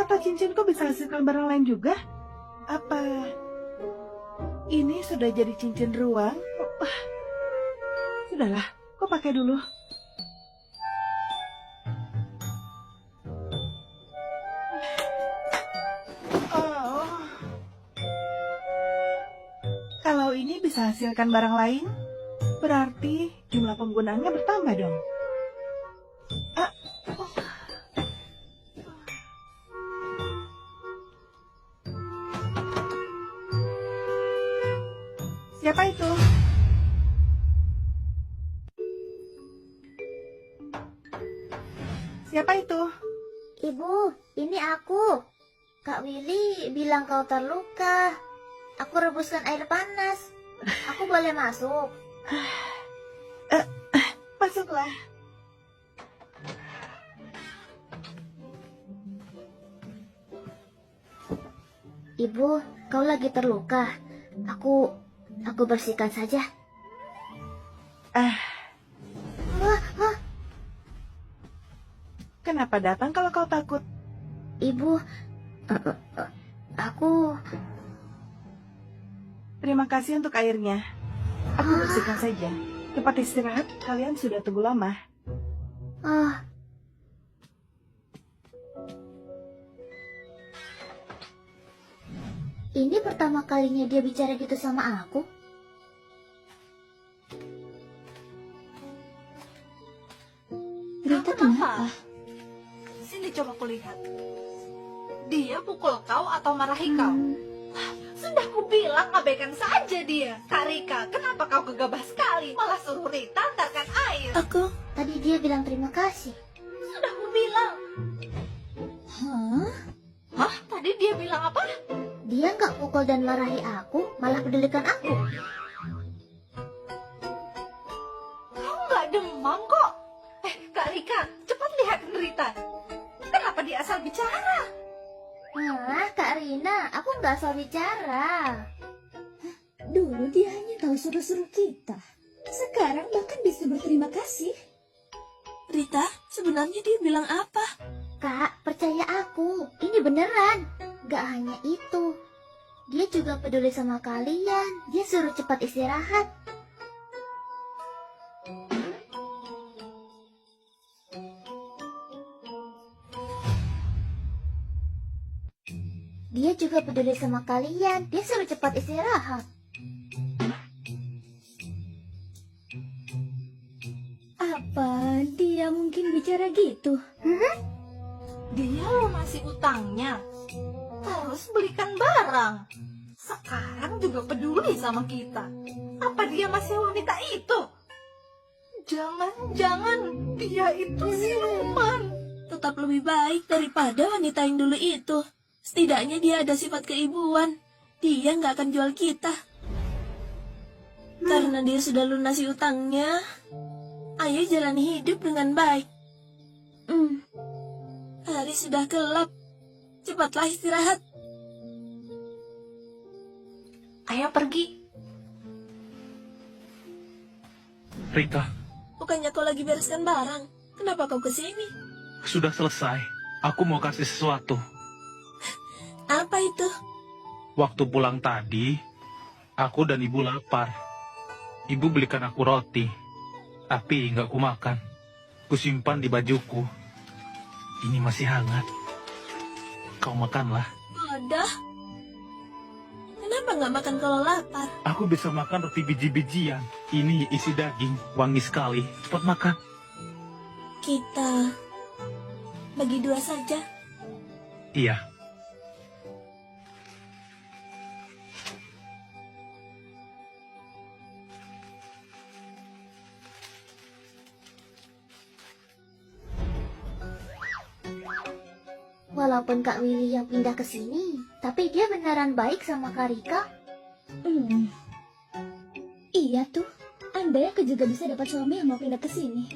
Atau cincinku bisa hasilkan barang lain juga? Apa ini sudah jadi cincin ruang? Sudahlah, kau pakai dulu. Oh. Kalau ini bisa hasilkan barang lain, berarti jumlah penggunaannya bertambah dong. Siapa itu? Siapa itu? Ibu, ini aku. Kak Willy bilang kau terluka. Aku rebuskan air panas. Aku boleh masuk? Masuklah. Ibu, kau lagi terluka. Aku bersihkan saja. Kenapa datang kalau kau takut? Ibu, aku... Terima kasih untuk airnya. Aku bersihkan saja. Tempat istirahat kalian sudah tunggu lama. Ini pertama kalinya dia bicara gitu sama aku. Rita kenapa? Sini coba kulihat. Dia pukul kau atau marahi kau? Sudah kubilang abaikan saja dia. Kak Rika, kenapa kau gegabah sekali? Malah suruh Rita antarkan air. Tadi dia bilang terima kasih. Sudah kubilang. Hah? Tadi dia bilang apa? Dia nggak pukul dan marahi aku, malah pedulikan aku. Kau nggak demam kok. Kak Rika, cepat lihat Rita. Kenapa dia asal bicara? Kak Rina, aku nggak asal bicara. Dulu dia hanya tahu suruh-suruh kita. Sekarang bahkan bisa berterima kasih. Rita, sebenarnya dia bilang apa? Kak, percaya aku. Ini beneran. Gak hanya itu. Dia juga peduli sama kalian. Dia suruh cepat istirahat. Dia juga peduli sama kalian. Dia suruh cepat istirahat. Apa dia mungkin bicara gitu? Dia lunasi utangnya. Terus belikan barang. Sekarang juga peduli sama kita. Apa dia masih wanita itu? Jangan-jangan dia itu siluman. Tetap lebih baik daripada wanita yang dulu itu. Setidaknya dia ada sifat keibuan. Dia nggak akan jual kita. Karena dia sudah lunasi utangnya, ayo jalani hidup dengan baik. Hari sudah gelap. Cepatlah istirahat. Ayo pergi. Rita, Bukannya kau lagi bereskan barang. Kenapa kau kesini? sudah selesai. Aku mau kasih sesuatu. Apa itu? Waktu pulang tadi, aku dan ibu lapar. Ibu belikan aku roti, tapi nggak kumakan. Kusimpan di bajuku. Ini masih hangat. Kau makanlah. Bodoh. Kenapa nggak makan kalau lapar? Aku bisa makan roti biji-bijian. Ini isi daging, wangi sekali. Cepat makan. Kita bagi dua saja. Iya. Walaupun Kak Willy yang pindah ke sini, tapi dia beneran baik sama Kak Rika. Iya tuh. Andai aku juga bisa dapat suami yang mau pindah ke sini.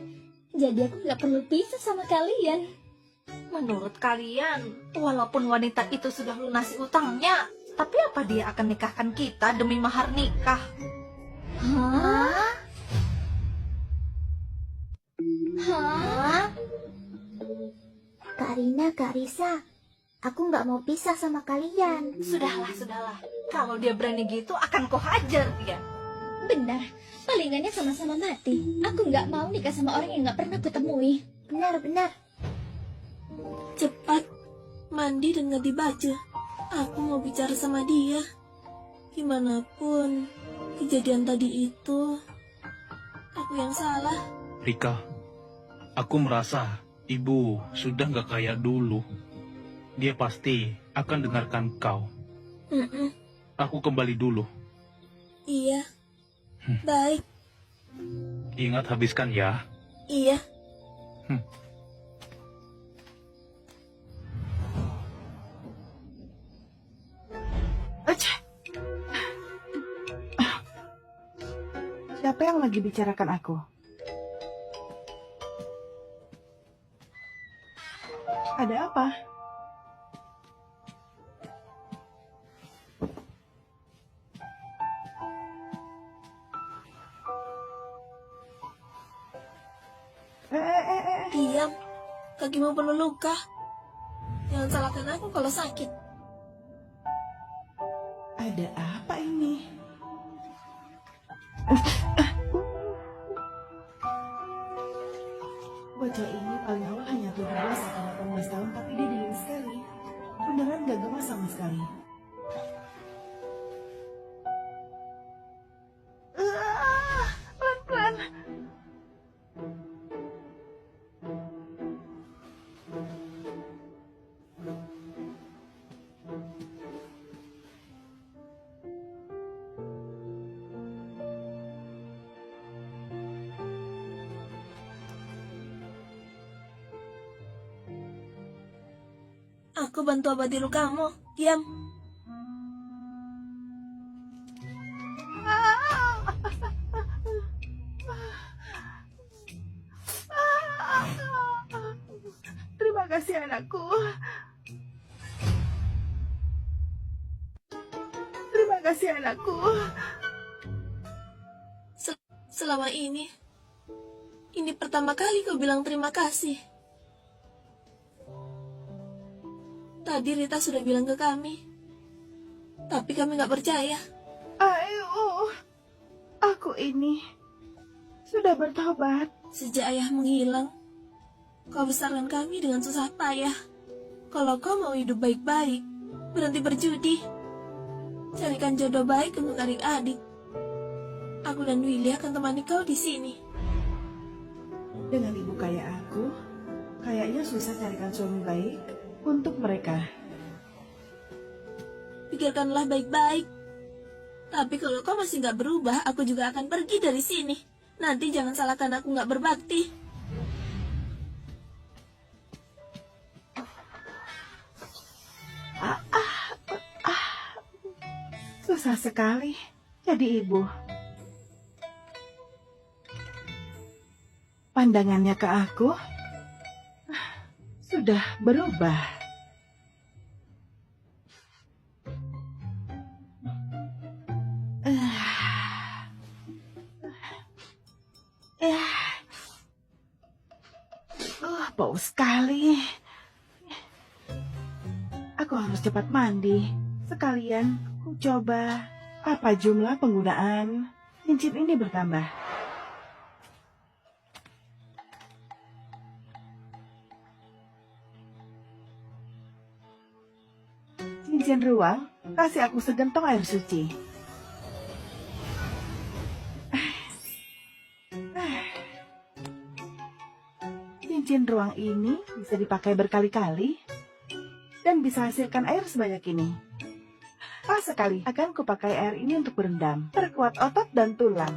Jadi aku nggak perlu pisah sama kalian. Menurut kalian, walaupun wanita itu sudah lunasi utangnya, tapi apa dia akan nikahkan kita demi mahar nikah? Hah? Kak Rina, Kak Risa, Aku nggak mau pisah sama kalian. Sudahlah. Kalau dia berani gitu, akan ku hajar dia. Benar, palingannya sama-sama mati. Aku nggak mau nikah sama orang yang nggak pernah kutemui. Benar. Cepat, mandi dan ganti baju. Aku mau bicara sama dia. Gimanapun, kejadian tadi itu, aku yang salah. Rika, aku merasa ibu sudah nggak kayak dulu. Dia pasti akan dengarkan kau. Mm-mm, Aku kembali dulu. iya. Baik, Ingat habiskan ya. iya. Aceh. Siapa yang lagi bicarakan aku? Ada apa? Diam, kakimu penuh luka. Jangan salahkan aku kalau sakit. Ada apa ini? Bocah ini paling awal hanya 17 atau 18 tahun, tapi dia dingin sekali. Beneran gak gemas sama sekali. Pelan-pelan. Aku bantu obati lukamu. Diam. Terima kasih anakku. Terima kasih anakku. Selama ini pertama kali kau bilang terima kasih. Tadi Rita sudah bilang ke kami, tapi kami gak percaya. Ayo, aku ini sudah bertobat. Sejak ayah menghilang, kau besarkan kami dengan susah payah. Kalau kau mau hidup baik-baik, berhenti berjudi. Carikan jodoh baik untuk adik-adik. Aku dan Willy akan temani kau di sini. Dengan ibu kayak aku, kayaknya susah carikan suami baik untuk mereka. Pikirkanlah baik-baik. Tapi kalau kau masih gak berubah, aku juga akan pergi dari sini. Nanti jangan salahkan aku gak berbakti. Susah sekali jadi ibu. Pandangannya ke aku sudah berubah. Bau sekali. Aku harus cepat mandi. Sekalian ku coba apa jumlah penggunaan cincin ini bertambah. Cincin ruang, kasih aku segentong air suci. Cincin ruang ini bisa dipakai berkali-kali dan bisa hasilkan air sebanyak ini. Sekali akan kupakai air ini untuk berendam, perkuat otot dan tulang.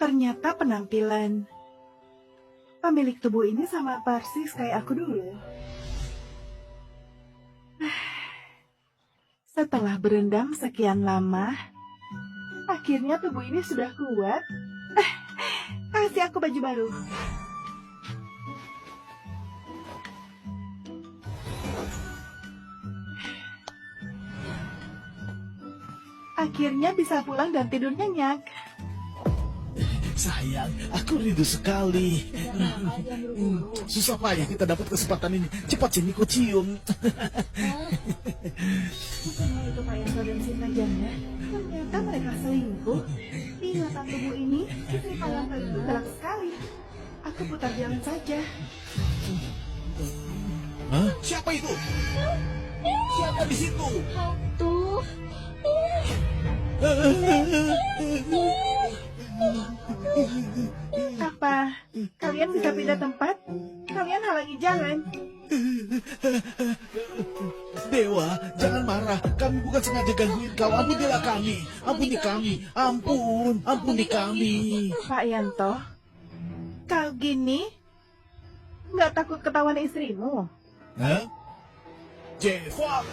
Ternyata penampilan pemilik tubuh ini sama persis kayak aku dulu. Setelah berendam sekian lama, akhirnya tubuh ini sudah kuat. Kasih aku baju baru. Akhirnya bisa pulang dan tidur nyenyak. Sayang, aku rindu sekali. Susah payah kita dapat kesempatan ini. Cepat sini ku cium. Bukannya itu Pak Yanto dan Sinta Janda? Ternyata mereka selingkuh. Ingatan tubuh ini, istri Pak Yanto itu galak sekali. Aku putar jalan saja. Hah? Siapa itu? Siapa di situ? Tuh. Apa? Kalian bisa pindah tempat? Kalian halangi jalan. Dewa, jangan marah. Kami bukan sengaja gangguin kau. Ampunilah kami. Ampuni kami. Ampuni kami. Pak Yanto, kau gini nggak takut ketahuan istrimu? Hah? Jeva.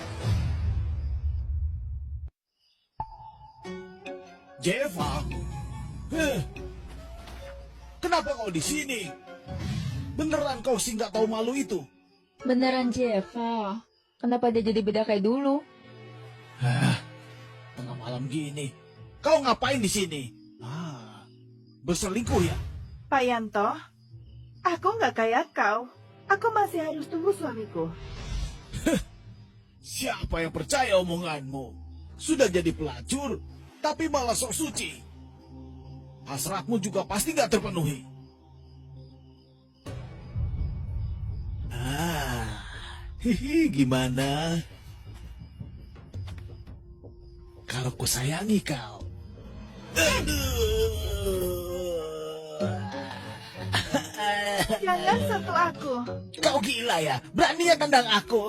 Jeva. Kenapa kau di sini? Beneran kau sih nggak tahu malu itu? Beneran Jeva. Kenapa dia jadi beda kayak dulu? Hah? Tengah malam gini. Kau ngapain di sini? Berselingkuh ya? Pak Yanto, aku nggak kayak kau. Aku masih harus tunggu suamiku. Siapa yang percaya omonganmu? Sudah jadi pelacur, tapi malah sok suci. Hasratmu juga pasti nggak terpenuhi. Gimana? Kalau ku sayangi kau. Jangan sentuh aku. Kau gila ya? Beraninya tendang aku.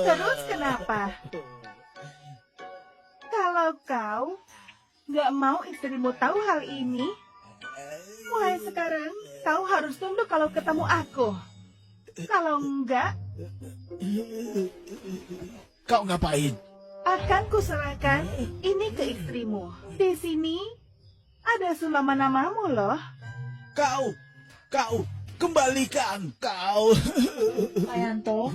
Terus kenapa? Kalau kau nggak mau istrimu tahu hal ini, mulai sekarang kau harus tunduk kalau ketemu aku. Kalau enggak, Kau ngapain? akan kuserahkan ini ke istrimu. Di sini ada sulaman namamu loh. Kau, kembalikan kau. Pak Yanto,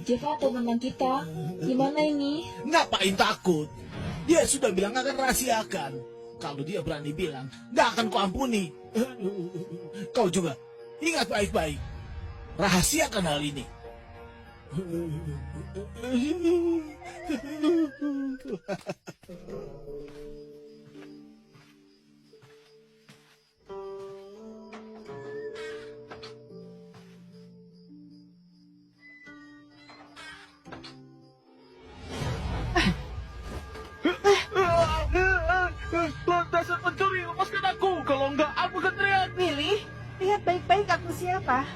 Jeva atau teman kita, gimana ini? Ngapain takut? Dia sudah bilang akan rahasiakan. Kalau dia berani bilang, nggak akan kuampuni. Kau juga, ingat baik-baik. Rahasiakan hal ini. Lantasan pencuri, lepaskan aku. Kalau enggak, aku akan teriak. Willy, lihat baik-baik aku siapa.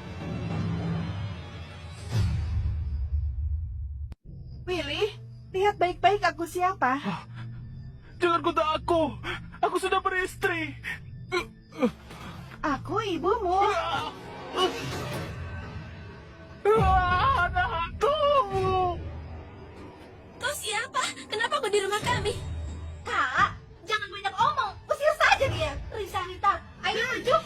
Willy, lihat baik-baik aku siapa. Jangan kutuk aku. Aku sudah beristri. Aku ibumu. Anak aku. Kau siapa? Kenapa kau di rumah kami? Kak, jangan banyak omong. Usir saja dia. Risa, Rita, ayo maju.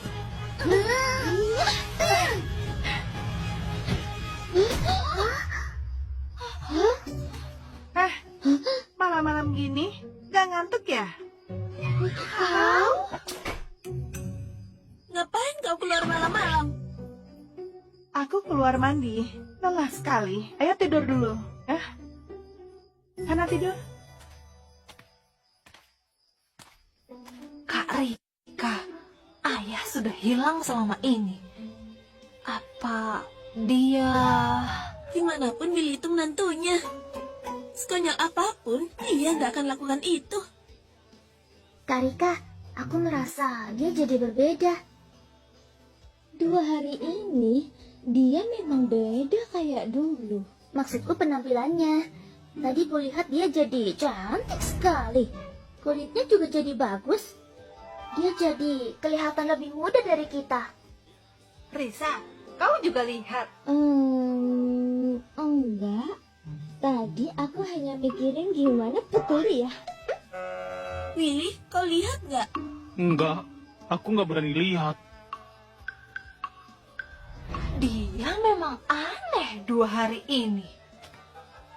Malam-malam gini, gak ngantuk ya? Ngapain kau keluar malam-malam? Aku keluar mandi, lelah sekali. Ayo tidur dulu, ya? Sana tidur. Kak Rika, ayah sudah hilang selama ini. Apa dia... Dimanapun Billy itu menantunya. Sekonyol apapun, dia nggak akan lakukan itu. Kak Rika, aku merasa dia jadi berbeda. 2 hari ini, dia memang beda kayak dulu. Maksudku penampilannya. Tadi kulihat dia jadi cantik sekali. Kulitnya juga jadi bagus. Dia jadi kelihatan lebih muda dari kita. Risa, kau juga lihat. Enggak. Tadi aku hanya mikirin gimana pukul dia. Willy, kau lihat nggak? Enggak, aku nggak berani lihat. Dia memang aneh 2 hari ini.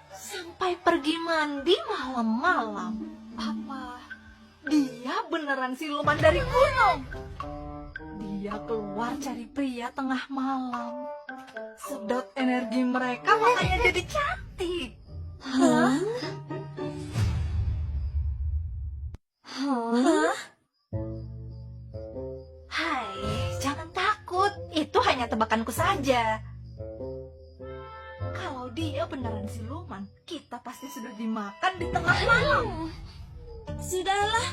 Sampai pergi mandi malam-malam. Apa dia beneran siluman dari gunung? Dia keluar cari pria tengah malam. Sedot energi mereka makanya jadi cantik. Hah? Hai, jangan takut. Itu hanya tebakanku saja. Kalau dia beneran siluman, kita pasti sudah dimakan di tengah malam. Sudahlah,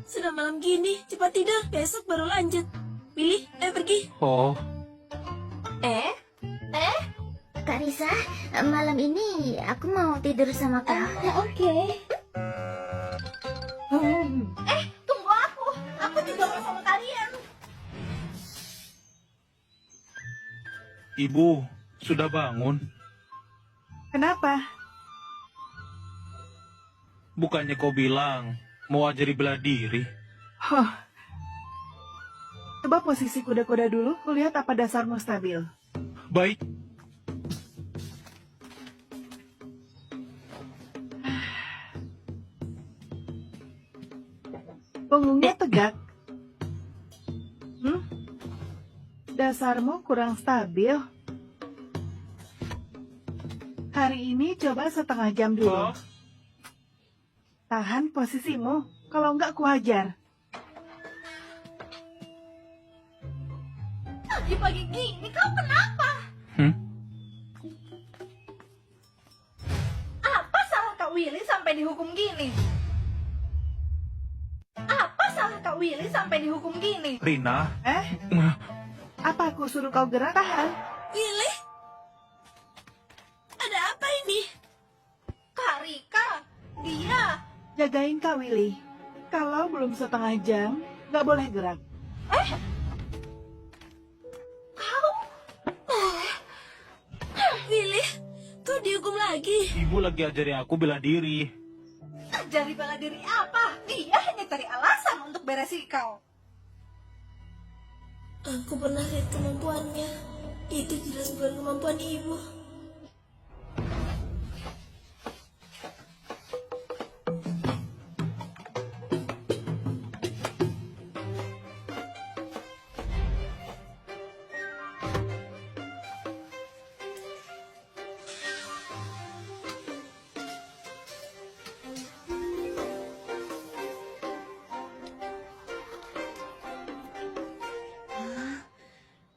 sudah malam gini, cepat tidur, besok baru lanjut. Willy, ayo pergi. Oh, Kak Risa, malam ini aku mau tidur sama kau. Oke. Tunggu aku. Aku juga mau sama kalian. Ibu, sudah bangun? Kenapa? Bukannya kau bilang mau ajari bela diri? Huh. Coba posisi kuda-kuda dulu, kulihat apa dasarmu stabil. Baik, Punggungnya tegak. Dasarmu kurang stabil. Hari ini coba setengah jam dulu. Oh. Tahan posisimu, kalau enggak kuhajar. Pagi-pagi gini kau kenapa? Apa salah Kak Willy sampai dihukum gini? Apa salah Kak Willy sampai dihukum gini? Rina. Apa aku suruh kau gerak? Tahan. Willy? Ada apa ini? Kak Rika, dia. Jagain Kak Willy. Kalau belum setengah jam, nggak boleh gerak. Willy, kau dihukum lagi. Ibu lagi ajari aku bela diri. Ajari bela diri apa? Dia hanya cari alasan untuk beresi kau. Aku pernah lihat kemampuannya. Itu jelas bukan kemampuan ibu.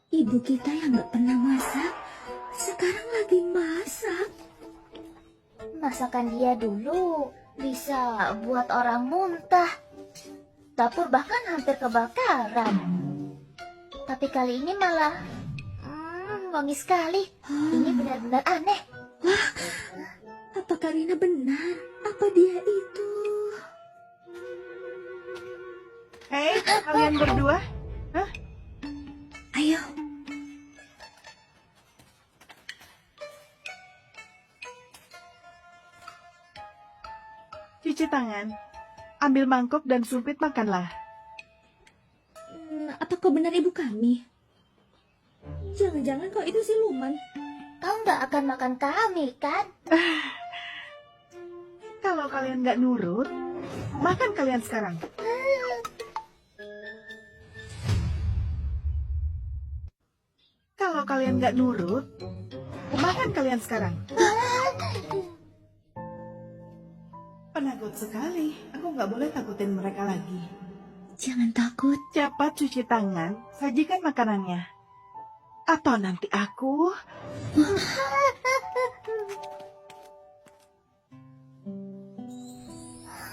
Ibu kita yang nggak pernah masak, sekarang lagi masak. Masakan dia dulu bisa buat orang muntah. Dapur bahkan hampir kebakaran. Tapi kali ini malah wangi sekali. Ini benar-benar aneh. Apa Karina benar? Apa dia itu? Hei, kalian berdua. Ayo. Cuci tangan. Ambil mangkok dan sumpit makanlah. Apa kau benar ibu kami? Jangan-jangan kau itu siluman. Kau nggak akan makan kami, kan? Kalau kalian nggak nurut, makan kalian sekarang. Kalau kalian nggak nurut, makan kalian sekarang. Penakut sekali. Aku nggak boleh takutin mereka lagi. Jangan takut. Cepat cuci tangan, sajikan makanannya. Atau nanti aku...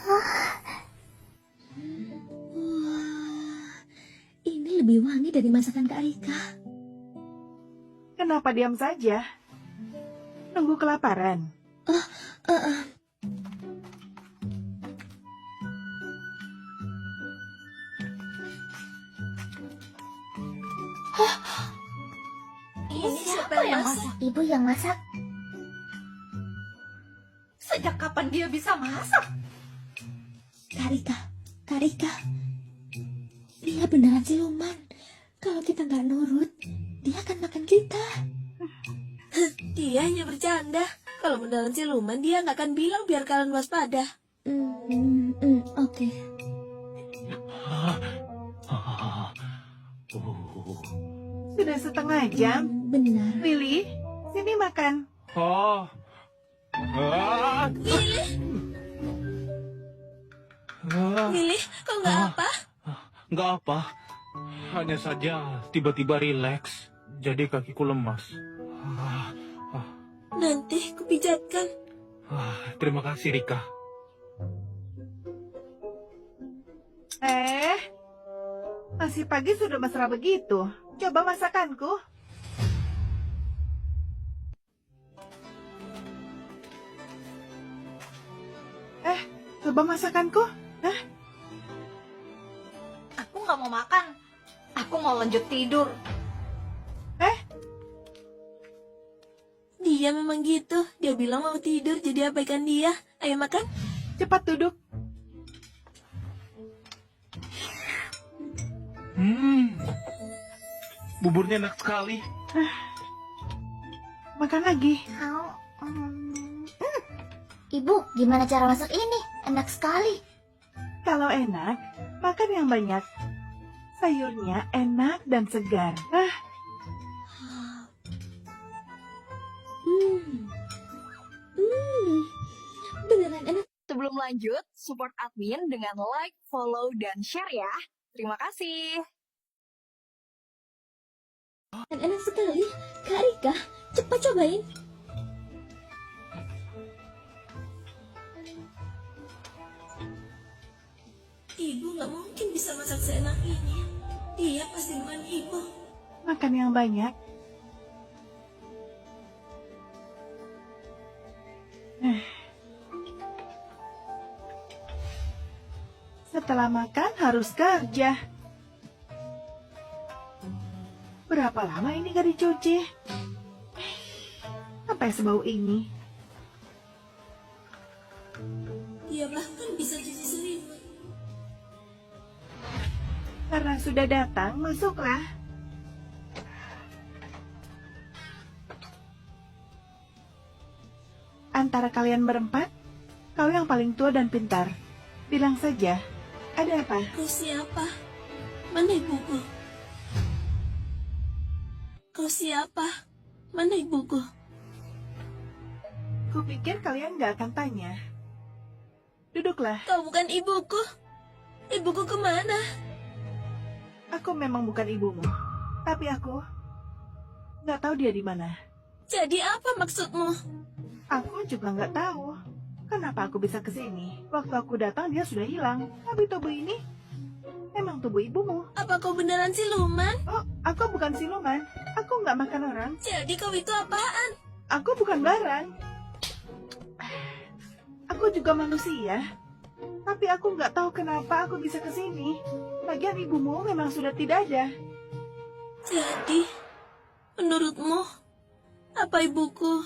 Wah, ini lebih wangi dari masakan Kak Rika. Kenapa diam saja? Nunggu kelaparan. Ini siapa yang masak? Ibu yang masak. Sejak kapan dia bisa masak? Karika, dia beneran siluman. Kalau kita nggak nurut, dia akan makan kita. Dia hanya bercanda. Kalau beneran siluman, dia nggak akan bilang biar kalian waspada. Oke. Sudah setengah jam. Benar. Willy, sini makan. Oh. Ah. Ah. Willy, kau nggak apa? Nggak apa. Hanya saja tiba-tiba rileks. Jadi kakiku lemas. Nanti kupijatkan. Terima kasih, Rika. Masih pagi sudah mesra begitu. Coba masakanku. Coba masakanku. Aku nggak mau makan. Aku mau lanjut tidur. Dia memang gitu. Dia bilang mau tidur, jadi abaikan dia. Ayo makan. Cepat duduk. Buburnya enak sekali. Makan lagi. Ibu, gimana cara masak ini? Enak sekali. Kalau enak, makan yang banyak. Sayurnya enak dan segar. Beneran enak. Sebelum lanjut, support admin dengan like, follow, dan share ya. Terima kasih. Dan enak sekali. Karika, cepat cobain. Ibu nggak mungkin bisa masak seenak ini. Dia pasti bukan ibu. Makan yang banyak. Setelah makan harus kerja. Berapa lama ini gak dicuci? Sampai sebau ini. Dia bahkan bisa cuci selimut. Karena sudah datang, masuklah. Antara kalian berempat, kau yang paling tua dan pintar. Bilang saja, ada apa? Kau siapa? Mana ibuku? Kau siapa? Mana ibuku? Kupikir kalian gak akan tanya. Duduklah, Kau bukan ibuku. Ibuku kemana? aku memang bukan ibumu. Tapi aku gak tahu dia di mana. Jadi apa maksudmu? Aku juga nggak tahu kenapa aku bisa ke sini. Waktu aku datang dia sudah hilang. Tapi tubuh ini memang tubuh ibumu. Apa kau beneran siluman? Oh, aku bukan siluman. Aku nggak makan orang. Jadi kau itu apaan? Aku bukan barang. Aku juga manusia. Tapi aku nggak tahu kenapa aku bisa ke sini. Lagian ibumu memang sudah tidak ada. Jadi, menurutmu, apa ibuku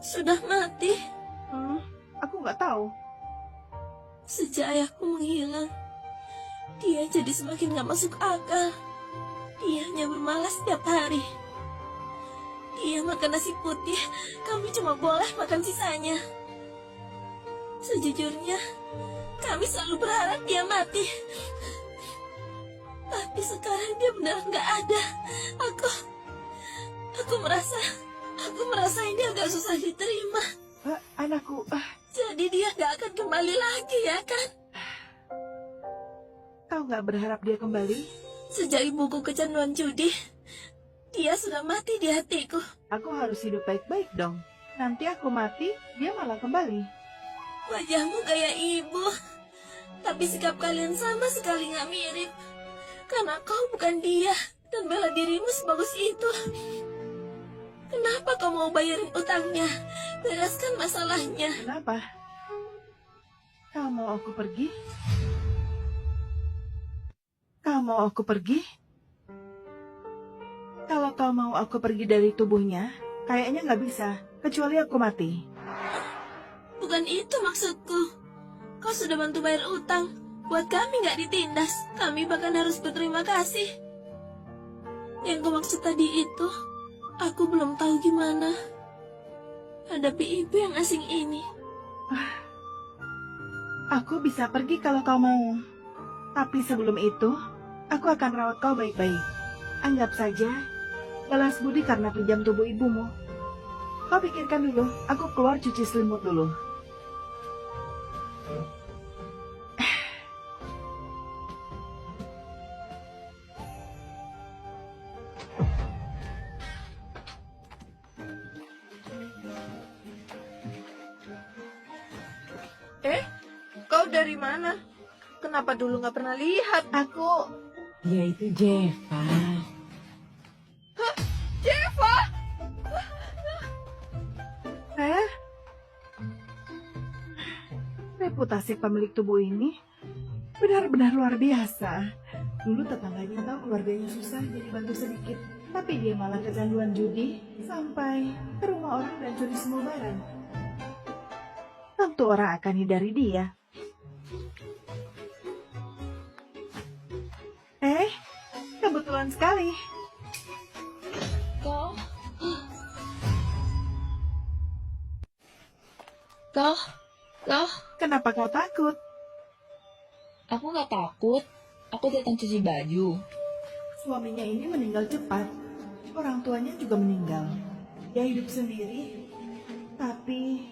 sudah mati? Aku nggak tahu. Sejak ayahku menghilang, dia jadi semakin gak masuk akal. Dia hanya bermalas setiap hari. Dia makan nasi putih, kami cuma boleh makan sisanya. Sejujurnya, kami selalu berharap dia mati. Tapi sekarang dia benar gak ada. Aku merasa ini agak susah diterima. Anakku, Jadi dia gak akan kembali lagi, ya kan? kau nggak berharap dia kembali? Sejak ibuku kecanduan judi, dia sudah mati di hatiku. Aku harus hidup baik-baik dong. Nanti aku mati, dia malah kembali. Wajahmu kayak ibu, tapi sikap kalian sama sekali gak mirip. Karena kau bukan dia, dan bela dirimu sebagus itu. Kenapa kau mau bayarin utangnya? Bereskan masalahnya. Kenapa? Kau mau aku pergi? Kau mau aku pergi? Kalau kau mau aku pergi dari tubuhnya, kayaknya nggak bisa, kecuali aku mati. Bukan itu maksudku. Kau sudah bantu bayar utang. Buat kami nggak ditindas. Kami bahkan harus berterima kasih. Yang kau maksud tadi itu, aku belum tahu gimana hadapi ibu yang asing ini. Aku bisa pergi kalau kau mau. Tapi sebelum itu, aku akan rawat kau baik-baik. Anggap saja balas budi karena pinjam tubuh ibumu. Kau pikirkan dulu, aku keluar cuci selimut dulu. Kau dari mana? Kenapa dulu nggak pernah lihat? Aku... Dia itu Jeva. Jeva! Reputasi pemilik tubuh ini benar-benar luar biasa. Dulu tetangganya tahu keluarganya susah jadi bantu sedikit, tapi dia malah kecanduan judi sampai ke rumah orang dan curi semua barang. Tentu orang akan hindari dia. Kebetulan sekali. Kau, Kenapa kau takut? aku nggak takut. Aku datang cuci baju. Suaminya ini meninggal cepat. Orang tuanya juga meninggal. Dia hidup sendiri. Tapi...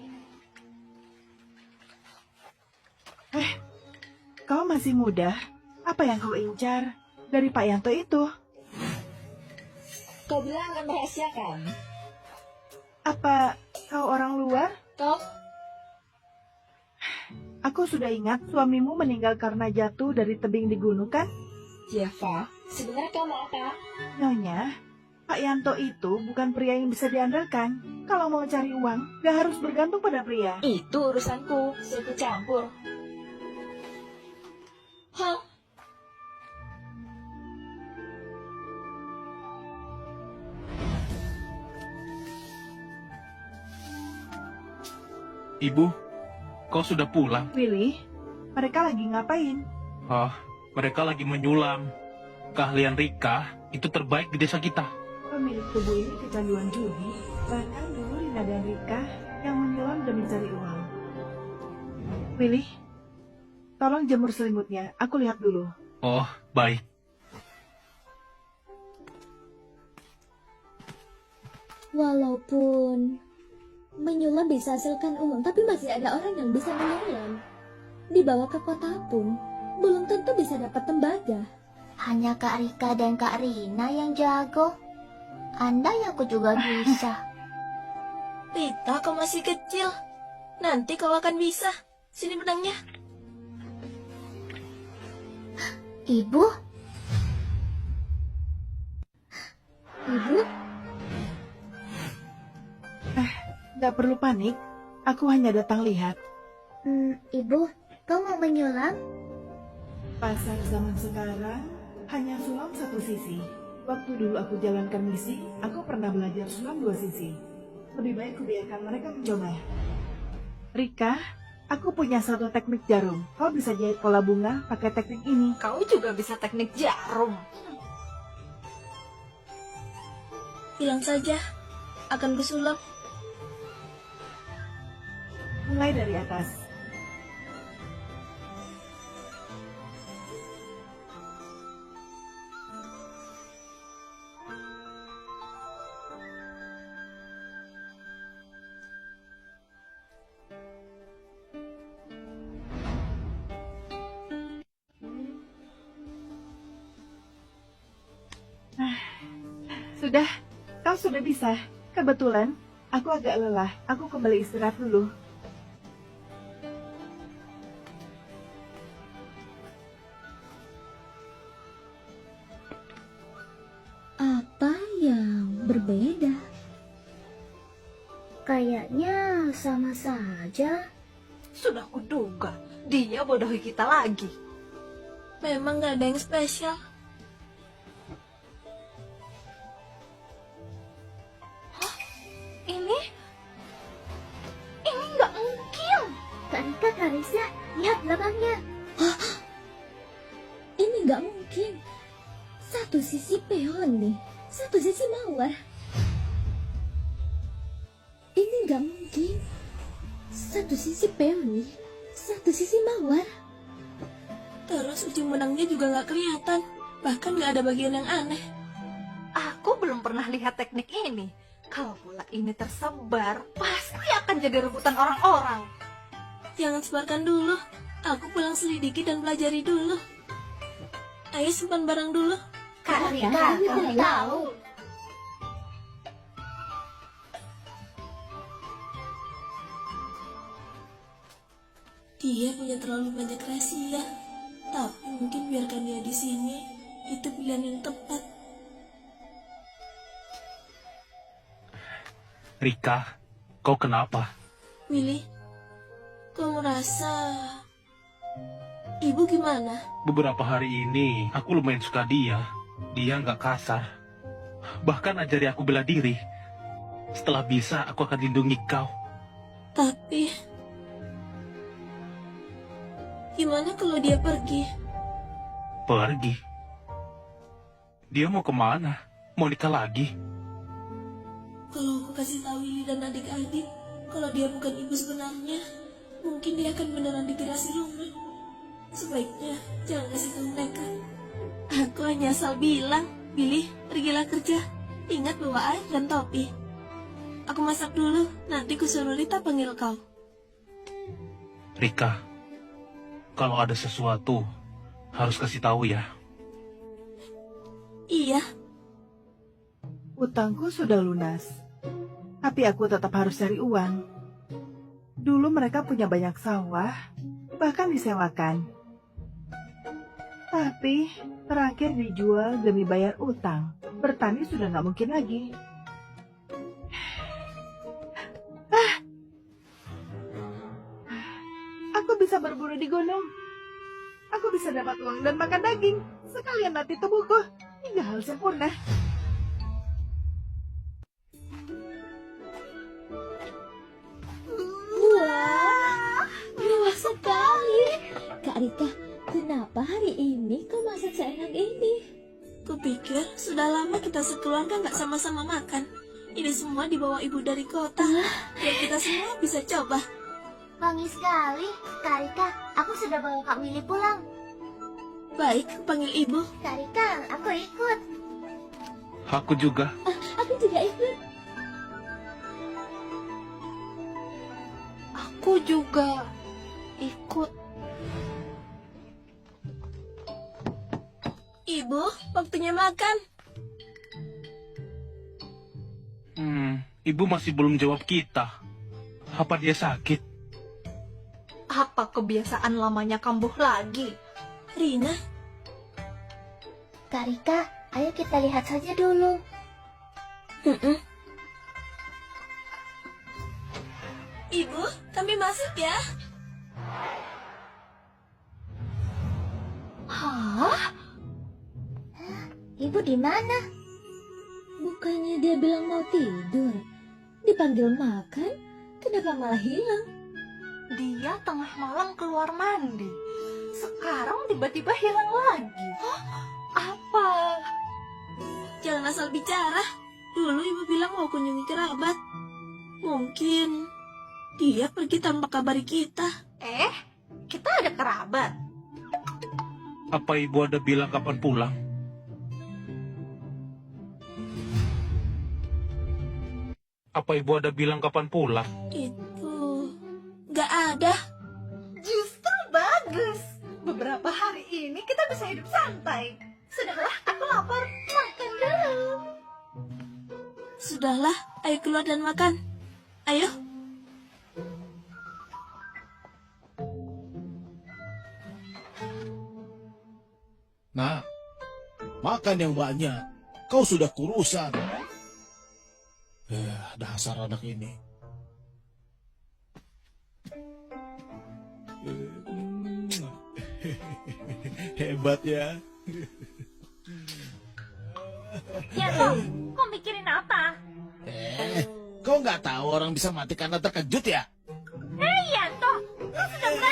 kau masih muda. Apa yang kau incar dari Pak Yanto itu? Kau bilang akan merahasiakan. Apa kau orang luar? Kau, Aku sudah ingat suamimu meninggal karena jatuh dari tebing di gunung kan? Jeva, sebenarnya kau mau apa? Nyonya, Pak Yanto itu bukan pria yang bisa diandalkan. Kalau mau cari uang, gak harus bergantung pada pria. Itu urusanku, saya campur. Hah? Ibu, kau sudah pulang? Willy, mereka lagi ngapain? Oh, mereka lagi menyulam. Keahlian Rika itu terbaik di desa kita. Pemilik tubuh ini kecanduan judi. Bahkan dulu Rina dan Rika yang menyulam demi cari uang. Willy, tolong jemur selimutnya. Aku lihat dulu. Oh, baik. Walaupun menyulam bisa hasilkan uang, tapi masih ada orang yang bisa menyulam. Dibawa ke kota pun, belum tentu bisa dapat tembaga. Hanya Kak Rika dan Kak Rina yang jago. Andai aku juga bisa. Rita, kau masih kecil. Nanti kau akan bisa. Sini benangnya. Ibu? Ibu, Gak perlu panik. Aku hanya datang lihat. Ibu, kau mau menyulam? Pasar zaman sekarang hanya sulam satu sisi. Waktu dulu aku jalankan misi, aku pernah belajar sulam dua sisi. Lebih baik kubiarkan mereka mencoba. Rika, aku punya satu teknik jarum. Kau bisa jahit pola bunga pakai teknik ini. Kau juga bisa teknik jarum. Bilang saja, akan kusulap. Mulai dari atas. Sudah, kau sudah bisa. Kebetulan, aku agak lelah. Aku kembali istirahat dulu. apa yang berbeda? Kayaknya sama saja. Sudah kuduga, dia bodohi kita lagi. Memang gak ada yang spesial. Kak Karisa, lihat belakangnya. Ini nggak mungkin. Satu sisi peoni, satu sisi mawar. Ini nggak mungkin. Satu sisi peoni, satu sisi mawar. Terus ujung benangnya juga nggak kelihatan. Bahkan nggak ada bagian yang aneh. Aku belum pernah lihat teknik ini. Kalau bola ini tersebar, pasti akan jadi rebutan orang-orang. Jangan sebarkan dulu. Aku pulang selidiki dan pelajari dulu. Ayo simpan barang dulu. Karika, kamu tahu. Dia punya terlalu banyak rahasia. Tapi mungkin biarkan dia di sini. Itu pilihan yang tepat. Rika, kau kenapa? Willy, kau merasa... Ibu gimana? Beberapa hari ini aku lumayan suka dia. Dia nggak kasar. Bahkan ajari aku bela diri. Setelah bisa, aku akan lindungi kau. Tapi... Gimana kalau dia pergi? Pergi? Dia mau kemana? Mau nikah lagi? Kalau aku kasih tahu Willy dan adik-adik, kalau dia bukan ibu sebenarnya, mungkin dia akan beneran dikirasi rumah. Sebaiknya jangan kasih tahu mereka. Aku hanya asal bilang, Willy, pergilah kerja. Ingat bawa air dan topi. Aku masak dulu, nanti ku suruh Rita panggil kau. Rika, kalau ada sesuatu, harus kasih tahu ya. Iya, Utangku sudah lunas. Tapi aku tetap harus cari uang. Dulu mereka punya banyak sawah, bahkan disewakan. Tapi terakhir dijual demi bayar utang. Bertani sudah nggak mungkin lagi. Aku bisa berburu di gunung. Aku bisa dapat uang dan makan daging. Sekalian latih tubuhku hingga hal sempurna. Wah, mewah sekali. Kak Rika, kenapa hari ini kau masak seenak ini? kupikir sudah lama kita sekeluarga nggak sama-sama makan. Ini semua dibawa ibu dari kota. Biar kita semua bisa coba. Wangi sekali. Karika, aku sudah bawa Kak Willy pulang. Baik, panggil ibu. Karika, aku ikut. Aku juga. Aku juga ikut. Aku juga ikut. Ibu, waktunya makan. Ibu masih belum jawab kita. Apa dia sakit? Apa kebiasaan lamanya kambuh lagi? Rina, Karika, ayo kita lihat saja dulu. Ibu, kami masuk ya. Hah? Ibu di mana? Bukannya dia bilang mau tidur. Dipanggil makan, kenapa malah hilang? Dia tengah malam keluar mandi. Sekarang tiba-tiba hilang lagi. Hah? Apa? Jangan asal bicara. Dulu ibu bilang mau kunjungi kerabat. Mungkin dia pergi tanpa kabari kita. Kita ada kerabat. Apa ibu ada bilang kapan pulang? Apa ibu ada bilang kapan pulang? Itu gak ada. Justru bagus. Beberapa hari ini kita bisa hidup santai. Sudahlah, aku lapar. Makan dulu. Sudahlah, ayo keluar dan makan. Ayo. Nah, makan yang banyak. Kau sudah kurusan. Dasar anak ini. Hebat ya. Ya toh, kau mikirin apa? Kau nggak tahu orang bisa mati karena terkejut ya? Hei Yanto, kau sudah berani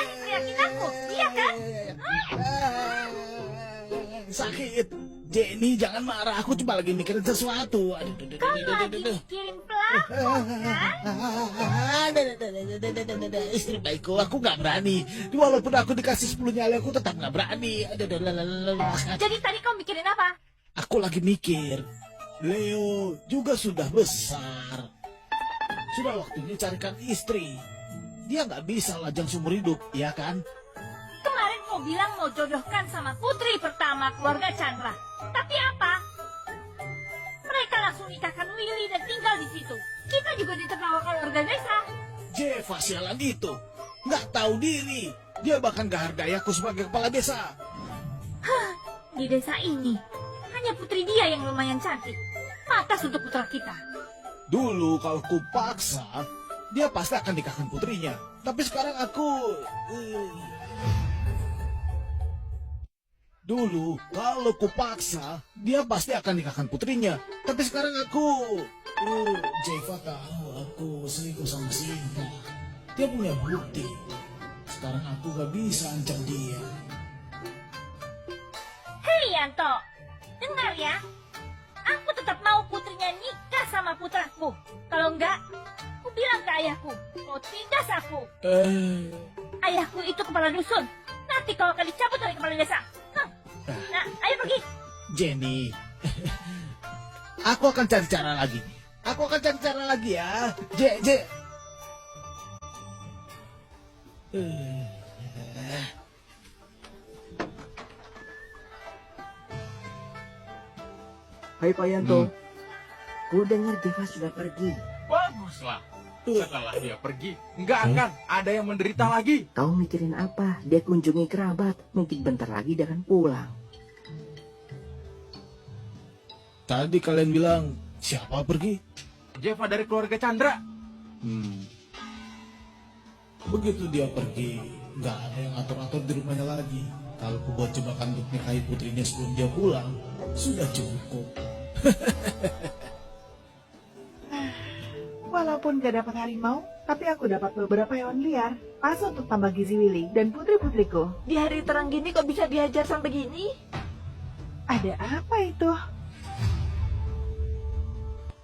sakit. Jenny, jangan marah. Aku cuma lagi mikirin sesuatu. Kau lagi mikirin pelakon, kan? Istri baikku, aku nggak berani. Walaupun aku dikasih 10 nyali, aku tetap nggak berani. Jadi tadi kau mikirin apa? Aku lagi mikir, Leo juga sudah besar. Sudah waktunya carikan istri. Dia nggak bisa lajang seumur hidup, ya kan? Kemarin kau bilang mau jodohkan sama putri pertama keluarga Chandra. Tapi apa? Mereka langsung nikahkan Willy dan tinggal di situ. Kita juga ditertawa keluarga desa. Jeva sialan itu nggak tahu diri. Dia bahkan gak hargai aku sebagai kepala desa. Di desa ini, hanya putri dia yang lumayan cantik. Pantas untuk putra kita. Dulu kalau ku paksa, dia pasti akan nikahkan putrinya. Tapi sekarang aku... Dulu kalau ku paksa, dia pasti akan nikahkan putrinya. Tapi sekarang aku... Jeva tahu aku selingkuh sama Sinta. Dia punya bukti. Sekarang aku gak bisa ancam dia. Hei Yanto, dengar ya. Aku tetap mau putrinya nikah sama putraku. Kalau enggak, aku bilang ke ayahku, kau tindas aku. Ayahku itu kepala dusun. Nanti kau akan dicabut dari kepala desa. Nah, ayo pergi. Jenny, aku akan cari cara lagi. Aku akan cari cara lagi ya. Hai Pak Yanto, ku dengar Jeva sudah pergi. Baguslah. Setelah dia pergi, nggak akan ada yang menderita lagi. Kau mikirin apa? Dia kunjungi kerabat, mungkin bentar lagi dia akan pulang. Tadi kalian bilang siapa pergi? Jeva dari keluarga Chandra. Begitu dia pergi, nggak ada yang atur-atur di rumahnya lagi. Kalau ku buat jebakan untuk nikahi putrinya sebelum dia pulang, sudah cukup. Walaupun gak dapat harimau, tapi aku dapat beberapa hewan liar. Pas untuk tambah gizi Willy dan putri-putriku. Di hari terang gini kok bisa dihajar sampai gini? Ada apa itu?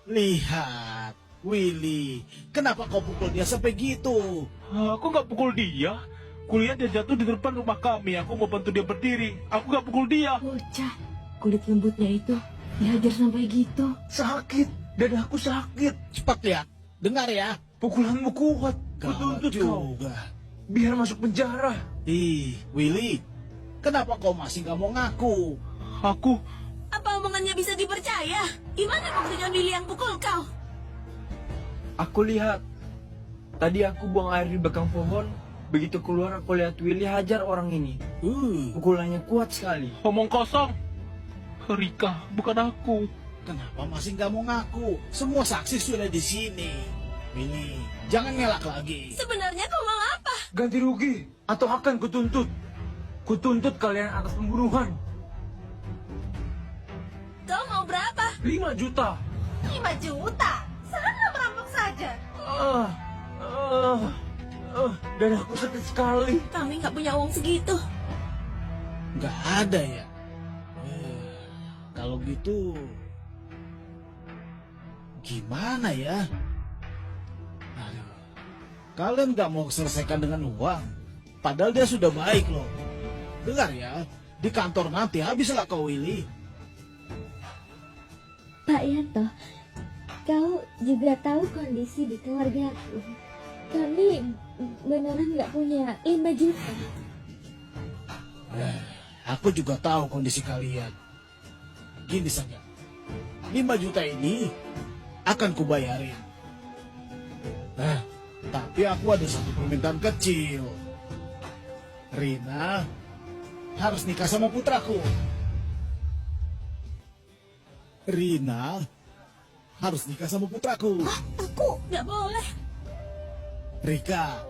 Lihat, Willy, kenapa kau pukul dia sampai gitu? Aku nggak pukul dia. Kuliah dia jatuh di depan rumah kami. Aku mau bantu dia berdiri. Aku nggak pukul dia. Bocah, kulit lembutnya itu dihajar sampai gitu. Sakit, dadaku sakit. Cepat lihat, dengar ya. Pukulanmu kuat. Gawat Kutuntut kau. juga. Biar masuk penjara. Willy, kenapa kau masih nggak mau ngaku? Aku Apa omongannya bisa dipercaya? Gimana buktinya Willy yang pukul kau? Aku lihat. Tadi aku buang air di belakang pohon. Begitu keluar aku lihat Willy hajar orang ini. Pukulannya kuat sekali. omong kosong. Rika, bukan aku. Kenapa masih nggak mau ngaku? Semua saksi sudah di sini. Willy, jangan ngelak lagi. Sebenarnya kau mau apa? Ganti rugi atau akan kutuntut. Kutuntut kalian atas pembunuhan. Kau mau berapa? 5 juta. 5 juta? Sana merampok saja. Dadaku sakit sekali. Kami nggak punya uang segitu. Nggak ada ya? Kalau gitu, gimana ya? Aduh, kalian nggak mau selesaikan dengan uang? Padahal dia sudah baik loh. Dengar ya, di kantor nanti habislah kau Willy. Pak Yanto, kau juga tahu kondisi di keluargaku. Kami beneran nggak punya 5 juta. Aku juga tahu kondisi kalian. Gini saja, 5 juta ini akan kubayarin. Tapi aku ada satu permintaan kecil. Rina harus nikah sama putraku. Rina harus nikah sama putraku. Aku nggak boleh. Rika,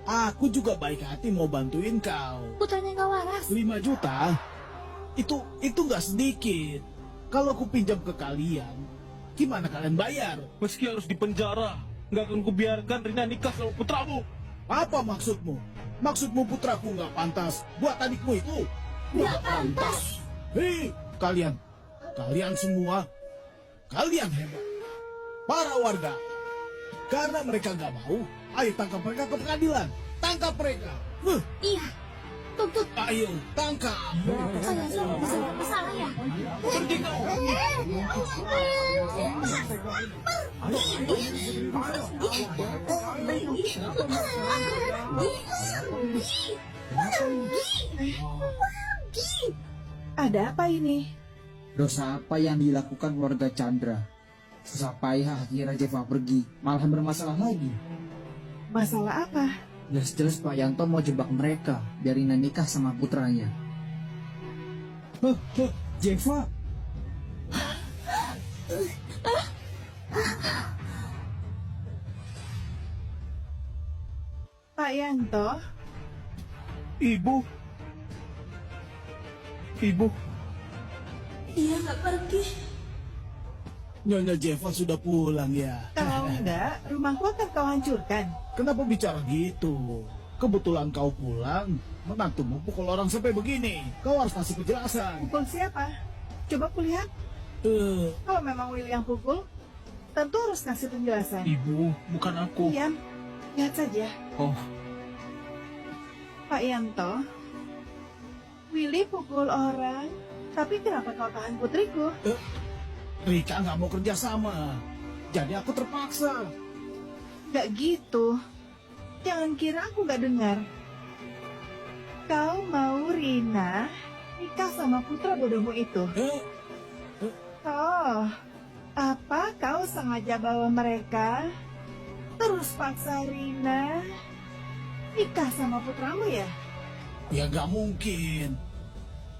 aku juga baik hati mau bantuin kau. Putranya nggak waras. 5 juta itu nggak sedikit. Kalau aku pinjam ke kalian, gimana kalian bayar? Meski harus dipenjara, nggak akan kubiarkan Rina nikah sama putramu. Apa maksudmu? Maksudmu putraku nggak pantas buat adikmu itu? Nggak pantas. Hei, kalian semua, kalian hebat. Para warga, karena mereka nggak mau, ayo tangkap mereka ke pengadilan. Tangkap mereka. Iya, tuntut. Ayo, tangkap. Saya selalu bisa bersalah ya. Pergi kau. Ada apa ini? Dosa apa yang dilakukan warga Chandra? Susah payah akhirnya Jeva pergi, malah bermasalah lagi. Masalah apa? Jelas-jelas Pak Yanto mau jebak mereka, biar Rina nikah sama putranya. Jeva! Pak Yanto, Ibu. Dia nggak pergi. Nyonya Jeva sudah pulang ya. kalau enggak, rumahku akan kau hancurkan. Kenapa bicara gitu? Kebetulan kau pulang, menantumu pukul orang sampai begini. Kau harus kasih penjelasan. Pukul siapa? Coba kulihat. Kalau memang Willy yang pukul, tentu harus kasih penjelasan. Ibu, bukan aku. Diam, lihat saja. Oh, Pak Yanto, Willy pukul orang, tapi kenapa kau tahan putriku? Rika nggak mau kerja sama, jadi aku terpaksa. Gak gitu. Jangan kira aku gak dengar. Kau mau Rina nikah sama putra bodohmu itu? Oh, apa kau sengaja bawa mereka? Terus paksa Rina nikah sama putramu ya? Ya nggak mungkin.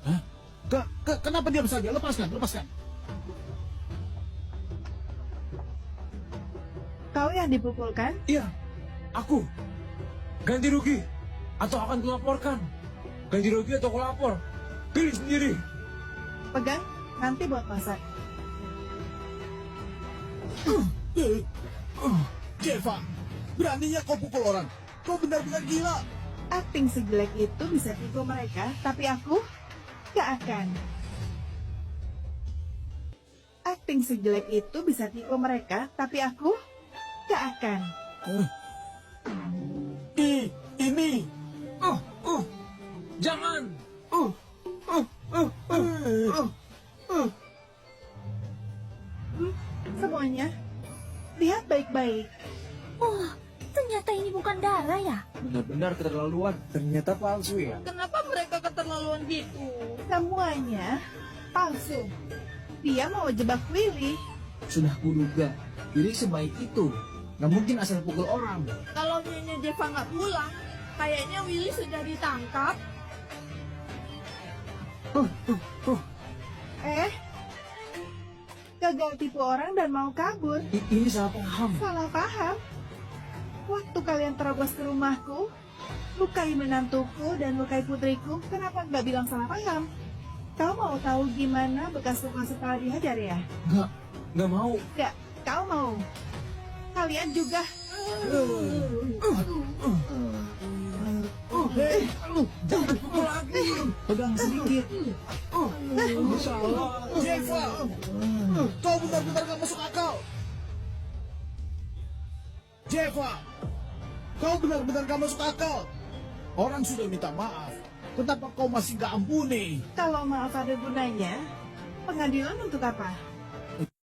Hah? Kenapa diam saja? Lepaskan. Kau yang dipukulkan? Iya, aku. Ganti rugi atau akan kulaporkan. Ganti rugi atau kulapor. Pilih sendiri. Pegang, nanti buat masak. Jeva, beraninya kau pukul orang. Kau benar-benar gila. Akting sejelek itu bisa tipu mereka, tapi aku gak akan. Akting sejelek itu bisa tipu mereka, tapi aku gak akan. Ini. Jangan. Semuanya, lihat baik-baik. Wah, ternyata ini bukan darah ya? Benar-benar keterlaluan. Ternyata palsu ya. Kenapa mereka keterlaluan gitu? Semuanya palsu. Dia mau jebak Willy. Sudah kuduga, Willy sebaik itu. Gak mungkin asal pukul orang. Kalau Nyonya Jeva nggak pulang, kayaknya Willy sudah ditangkap. Gagal tipu orang dan mau kabur. Ini salah paham. Salah paham. Waktu kalian terobos ke rumahku, lukai menantuku dan lukai putriku, kenapa nggak bilang salah paham? Kau mau tahu gimana bekas luka setelah dihajar ya? Nggak mau. Nggak, kau mau. Kalian juga. Hei, jangan pukul lagi. Pegang sedikit. Jeva, kau benar-benar gak masuk akal. Jeva, kau benar-benar gak masuk akal. Orang sudah minta maaf. Kenapa kau masih gak ampuni? Kalau maaf ada gunanya, pengadilan untuk apa?